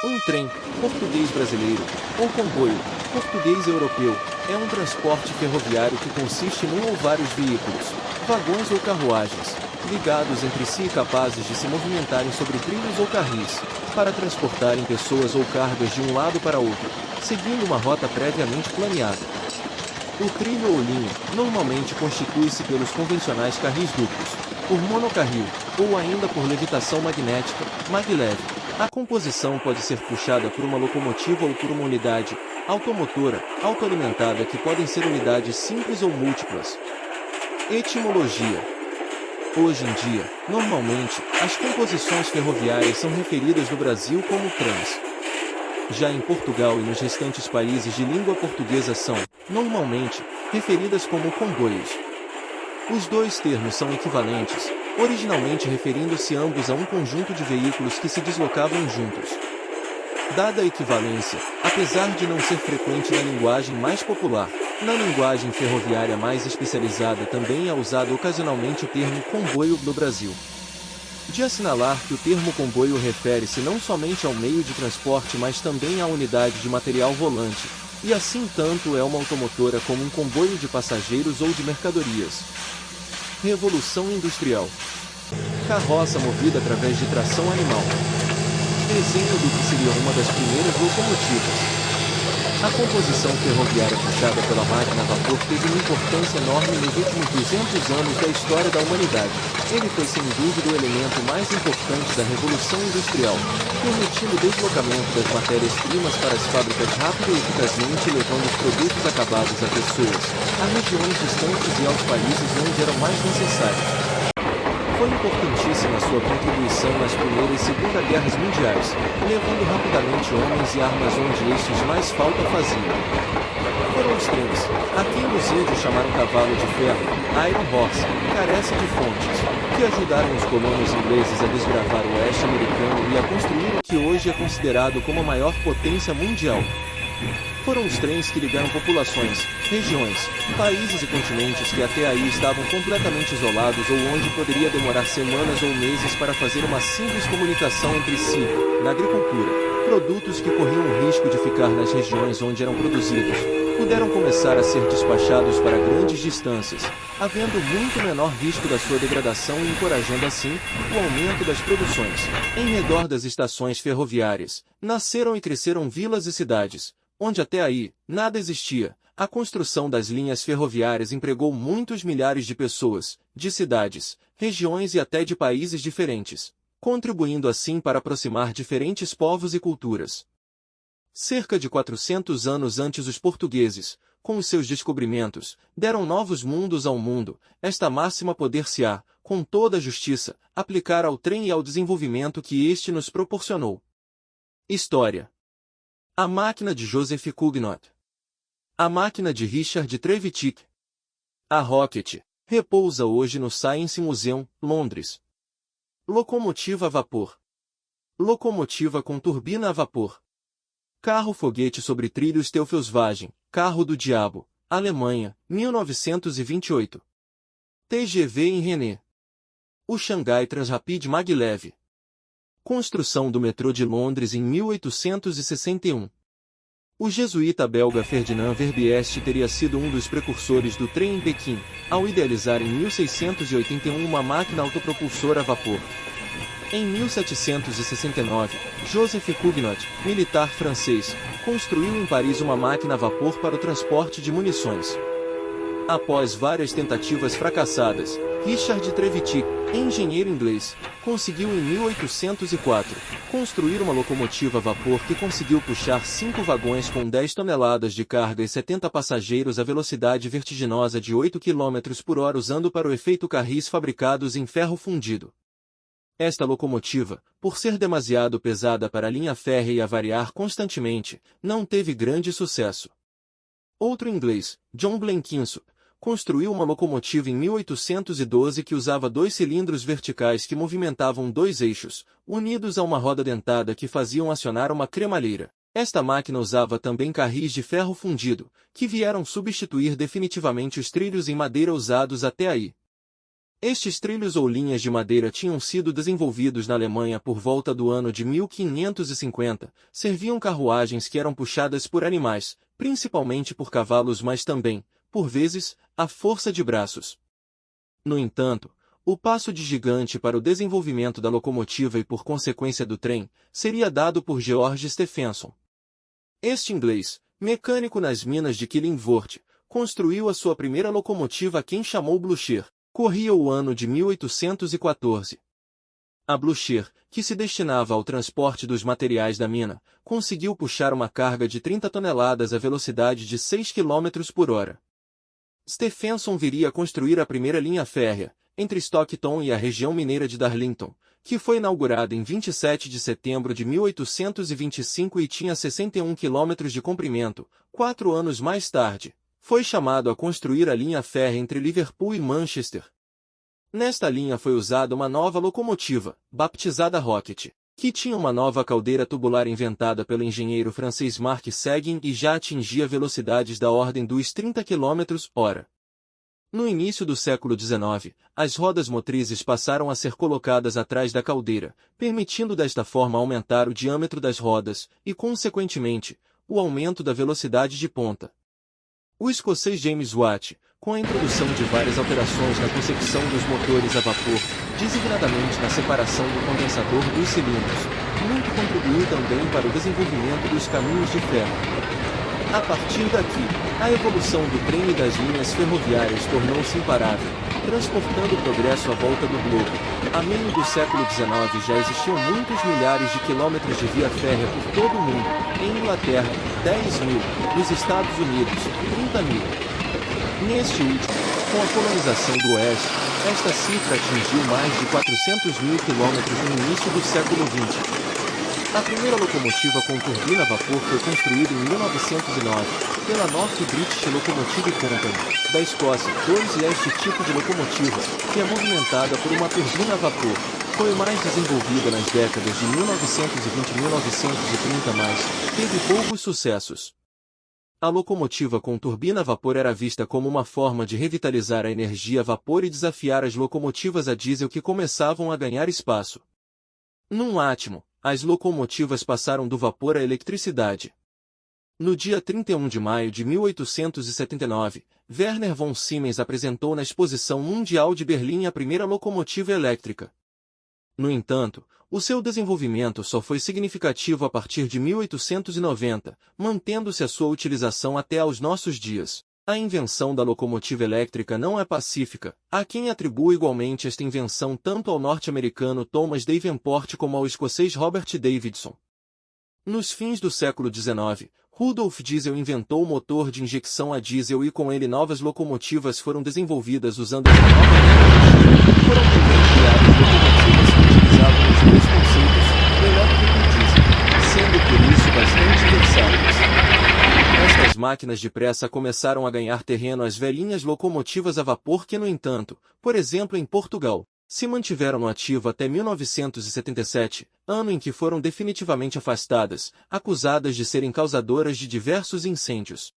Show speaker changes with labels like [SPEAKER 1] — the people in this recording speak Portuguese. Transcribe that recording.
[SPEAKER 1] Um trem, português brasileiro, ou comboio, português europeu, é um transporte ferroviário que consiste num ou vários veículos, vagões ou carruagens, ligados entre si e capazes de se movimentarem sobre trilhos ou carris, para transportarem pessoas ou cargas de um lado para outro, seguindo uma rota previamente planeada. O trilho ou linha, normalmente constitui-se pelos convencionais carris duplos, por monocarril, ou ainda por levitação magnética, maglev. A composição pode ser puxada por uma locomotiva ou por uma unidade automotora, autoalimentada que podem ser unidades simples ou múltiplas. Etimologia. Hoje em dia, normalmente, as composições ferroviárias são referidas no Brasil como trens. Já em Portugal e nos restantes países de língua portuguesa são, normalmente, referidas como comboios. Os dois termos são equivalentes, originalmente referindo-se ambos a um conjunto de veículos que se deslocavam juntos. Dada a equivalência, apesar de não ser frequente na linguagem mais popular, na linguagem ferroviária mais especializada também é usado ocasionalmente o termo comboio no Brasil. De assinalar que o termo comboio refere-se não somente ao meio de transporte mas também à unidade de material rolante, e assim tanto é uma automotora como um comboio de passageiros ou de mercadorias. Revolução Industrial. Carroça movida através de tração animal. Desenho do que seria uma das primeiras locomotivas. A composição ferroviária puxada pela máquina a vapor teve uma importância enorme nos últimos 200 anos da história da humanidade. Ele foi sem dúvida o elemento mais importante da Revolução Industrial, permitindo o deslocamento das matérias-primas para as fábricas rápido e eficazmente levando os produtos acabados a pessoas, a regiões distantes e aos países onde eram mais necessários. Foi importantíssima sua contribuição nas Primeira e Segunda Guerras Mundiais, levando rapidamente homens e armas onde estes mais falta faziam. Foram os trens, a quem os índios chamaram cavalo de ferro, Iron Horse, carece de fontes, que ajudaram os colonos ingleses a desbravar o oeste americano e a construir o que hoje é considerado como a maior potência mundial. Foram os trens que ligaram populações, regiões, países e continentes que até aí estavam completamente isolados ou onde poderia demorar semanas ou meses para fazer uma simples comunicação entre si. Na agricultura, produtos que corriam o risco de ficar nas regiões onde eram produzidos, puderam começar a ser despachados para grandes distâncias, havendo muito menor risco da sua degradação e encorajando assim o aumento das produções. Em redor das estações ferroviárias, nasceram e cresceram vilas e cidades, onde até aí nada existia. A construção das linhas ferroviárias empregou muitos milhares de pessoas, de cidades, regiões e até de países diferentes, contribuindo assim para aproximar diferentes povos e culturas. Cerca de 400 anos antes os portugueses, com os seus descobrimentos, deram novos mundos ao mundo. Esta máxima poder-se-á, com toda a justiça, aplicar ao trem e ao desenvolvimento que este nos proporcionou. História. A máquina de Joseph Cugnot. A máquina de Richard Trevithick. A Rocket repousa hoje no Science Museum, Londres. Locomotiva a vapor. Locomotiva com turbina a vapor. Carro-foguete sobre trilhos Teufelswagen, Carro do Diabo, Alemanha, 1928. TGV em René. O Xangai Transrapid Maglev. Construção do metrô de Londres em 1861. O jesuíta belga Ferdinand Verbiest teria sido um dos precursores do trem em Pequim, ao idealizar em 1681 uma máquina autopropulsora a vapor. Em 1769, Joseph Cugnot, militar francês, construiu em Paris uma máquina a vapor para o transporte de munições. Após várias tentativas fracassadas, Richard Trevithick, engenheiro inglês, conseguiu em 1804 construir uma locomotiva a vapor que conseguiu puxar 5 vagões com 10 toneladas de carga e 70 passageiros à velocidade vertiginosa de 8 km por hora usando para o efeito carris fabricados em ferro fundido. Esta locomotiva, por ser demasiado pesada para a linha férrea e avariar constantemente, não teve grande sucesso. Outro inglês, John Blenkinsop, construiu uma locomotiva em 1812 que usava 2 cilindros verticais que movimentavam 2 eixos, unidos a uma roda dentada que faziam acionar uma cremalheira. Esta máquina usava também carris de ferro fundido, que vieram substituir definitivamente os trilhos em madeira usados até aí. Estes trilhos ou linhas de madeira tinham sido desenvolvidos na Alemanha por volta do ano de 1550, serviam carruagens que eram puxadas por animais, principalmente por cavalos, mas também, por vezes, à força de braços. No entanto, o passo de gigante para o desenvolvimento da locomotiva e por consequência do trem, seria dado por George Stephenson. Este inglês, mecânico nas minas de Killingworth, construiu a sua primeira locomotiva, a quem chamou Blücher. Corria o ano de 1814. A Blücher, que se destinava ao transporte dos materiais da mina, conseguiu puxar uma carga de 30 toneladas à velocidade de 6 km por hora. Stephenson viria a construir a primeira linha férrea, entre Stockton e a região mineira de Darlington, que foi inaugurada em 27 de setembro de 1825 e tinha 61 km de comprimento. 4 anos mais tarde, foi chamado a construir a linha férrea entre Liverpool e Manchester. Nesta linha foi usada uma nova locomotiva, batizada Rocket, que tinha uma nova caldeira tubular inventada pelo engenheiro francês Marc Seguin e já atingia velocidades da ordem dos 30 km/h. No início do século XIX, as rodas motrizes passaram a ser colocadas atrás da caldeira, permitindo desta forma aumentar o diâmetro das rodas e, consequentemente, o aumento da velocidade de ponta. O escocês James Watt, com a introdução de várias alterações na concepção dos motores a vapor, designadamente na separação do condensador dos cilindros, muito contribuiu também para o desenvolvimento dos caminhos de ferro. A partir daqui, a evolução do trem e das linhas ferroviárias tornou-se imparável, transportando o progresso à volta do globo. A meio do século XIX já existiam muitos milhares de quilômetros de via férrea por todo o mundo. Em Inglaterra, 10.000, nos Estados Unidos, 30.000. Neste último, com a colonização do Oeste, esta cifra atingiu mais de 400.000 quilômetros no início do século XX. A primeira locomotiva com turbina a vapor foi construída em 1909, pela North British Locomotive Company, da Escócia. Este tipo de locomotiva, que é movimentada por uma turbina a vapor, foi mais desenvolvida nas décadas de 1920 e 1930, mas teve poucos sucessos. A locomotiva com turbina a vapor era vista como uma forma de revitalizar a energia a vapor e desafiar as locomotivas a diesel que começavam a ganhar espaço. Num átimo, as locomotivas passaram do vapor à eletricidade. No dia 31 de maio de 1879, Werner von Siemens apresentou na Exposição Mundial de Berlim a primeira locomotiva elétrica. No entanto, o seu desenvolvimento só foi significativo a partir de 1890, mantendo-se a sua utilização até aos nossos dias. A invenção da locomotiva elétrica não é pacífica. Há quem atribua igualmente esta invenção tanto ao norte-americano Thomas Davenport como ao escocês Robert Davidson. Nos fins do século XIX, Rudolf Diesel inventou o motor de injeção a diesel e com ele novas locomotivas foram desenvolvidas usando essa nova tecnologia. Foram também criadas locomotivas que utilizavam os dois conceitos, elétrico e diesel, sendo por isso bastante versáteis. Estas máquinas de pressa começaram a ganhar terreno às velhinhas locomotivas a vapor que, no entanto, por exemplo em Portugal, se mantiveram no ativo até 1977, ano em que foram definitivamente afastadas, acusadas de serem causadoras de diversos incêndios.